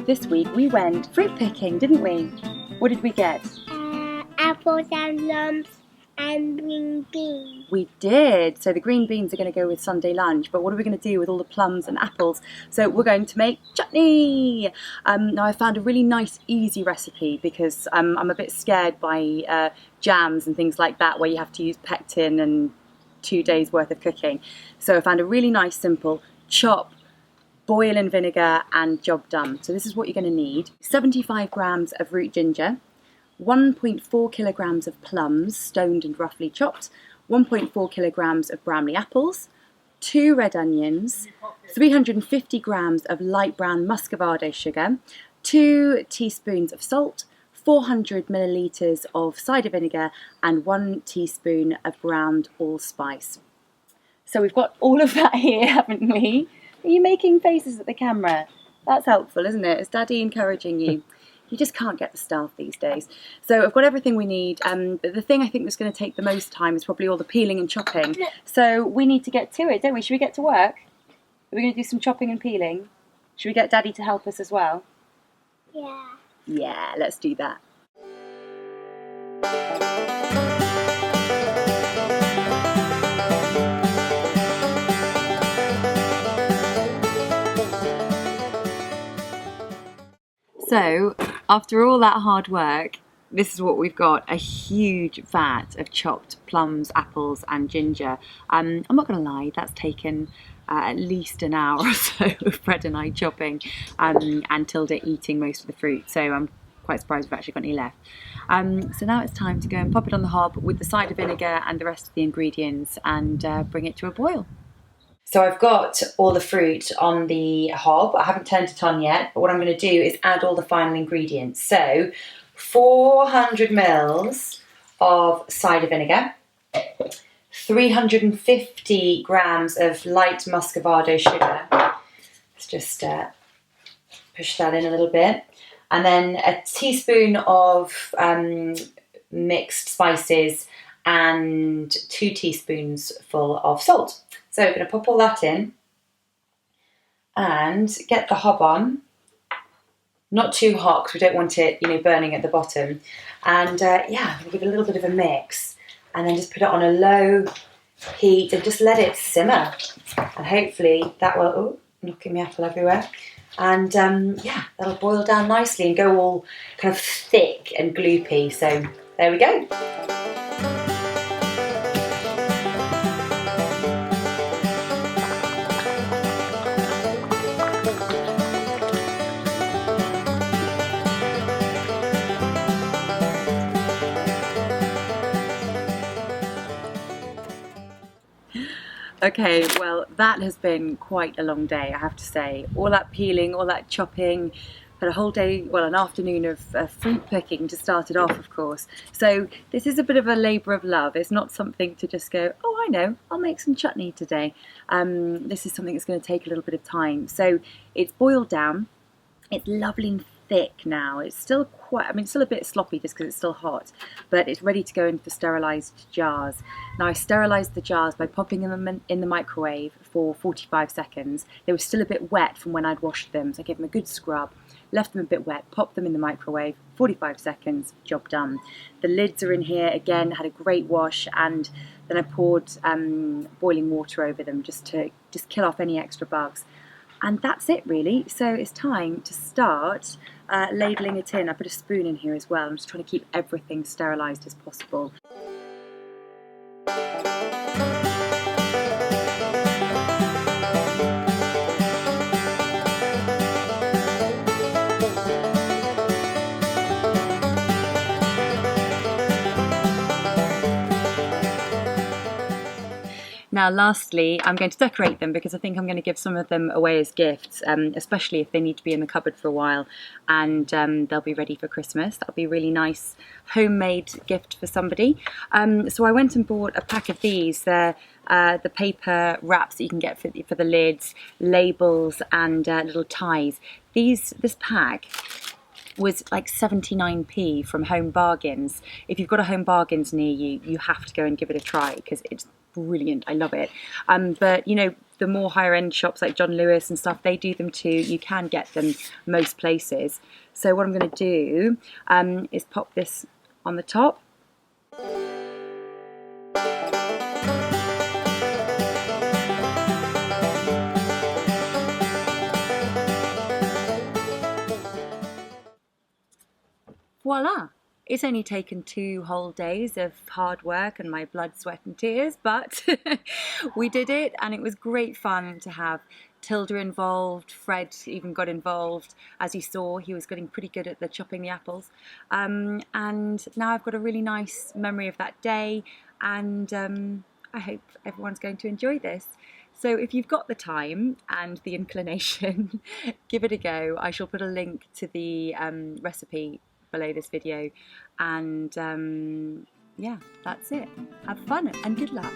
this week we went fruit picking, didn't we? What did we get? Apples and plums and green beans. We did. So the green beans are going to go with Sunday lunch, but what are we going to do with all the plums and apples? So we're going to make chutney. Now I found a really nice, easy recipe because I'm a bit scared by jams and things like that where you have to use pectin and 2 days worth of cooking. So I found a really nice, simple chop, boil in vinegar and job done. So this is what you're going to need. 75 grams of root ginger, 1.4 kilograms of plums, stoned and roughly chopped, 1.4 kilograms of Bramley apples, 2 red onions, 350 grams of light brown Muscavado sugar, 2 teaspoons of salt, 400 millilitres of cider vinegar and 1 teaspoon of ground allspice. So we've got all of that here, haven't we? Are you making faces at the camera? That's helpful, isn't it? It's Daddy encouraging you. You just can't get the staff these days. So I've got everything we need. But the thing I think that's going to take the most time is probably all the peeling and chopping. So we need to get to it, don't we? Should we get to work? Are we going to do some chopping and peeling? Should we get Daddy to help us as well? Yeah. Yeah, let's do that. So, after all that hard work, this is what we've got, a huge vat of chopped plums, apples and ginger. I'm not going to lie, that's taken at least an hour or so of Fred and I chopping and Tilda eating most of the fruit, so I'm quite surprised we've actually got any left. So now it's time to go and pop it on the hob with the cider vinegar and the rest of the ingredients and bring it to a boil. So I've got all the fruit on the hob. I haven't turned it on yet, but what I'm going to do is add all the final ingredients. So 400 mils of cider vinegar, 350 grams of light Muscavado sugar. Let's just push that in a little bit. And then a teaspoon of mixed spices and 2 teaspoons full of salt. So we're going to pop all that in and get the hob on. Not too hot because we don't want it, burning at the bottom. And yeah, we'll give it a little bit of a mix and then just put it on a low heat and just let it simmer. And hopefully that will, knocking my apple everywhere. And yeah, that'll boil down nicely and go all kind of thick and gloopy. So there we go. Okay, well that has been quite a long day, I have to say. All that peeling, all that chopping, had a whole day, well an afternoon of fruit picking to start it off, of course. So this is a bit of a labour of love. It's not something to just go, oh I know, I'll make some chutney today. This is something that's going to take a little bit of time. So it's boiled down, it's lovely and thick now. It's still it's still a bit sloppy just because it's still hot, but it's ready to go into the sterilised jars. Now I sterilised the jars by popping them in the microwave for 45 seconds. They were still a bit wet from when I'd washed them, so I gave them a good scrub, left them a bit wet, popped them in the microwave, 45 seconds, job done. The lids are in here again, had a great wash, and then I poured boiling water over them just to kill off any extra bugs. And that's it really. So it's time to start ladling it in. I put a spoon in here as well. I'm just trying to keep everything sterilised as possible. Now lastly, I'm going to decorate them because I think I'm going to give some of them away as gifts, especially if they need to be in the cupboard for a while and they'll be ready for Christmas. That'll be a really nice homemade gift for somebody. So I went and bought a pack of these. They're the paper wraps that you can get for the lids, labels and little ties. This pack was like 79p from Home Bargains. If you've got a Home Bargains near you, you have to go and give it a try because it's brilliant. I love it. But the more higher end shops like John Lewis and stuff, they do them too. You can get them most places. So what I'm going to do is pop this on the top. Voila! It's only taken 2 whole days of hard work and my blood, sweat and tears, but we did it, and it was great fun to have Tilda involved. Fred even got involved. As you saw, he was getting pretty good at the chopping the apples. And now I've got a really nice memory of that day, and I hope everyone's going to enjoy this. So if you've got the time and the inclination, give it a go. I shall put a link to the recipe below this video, and yeah, that's it. Have fun and good luck.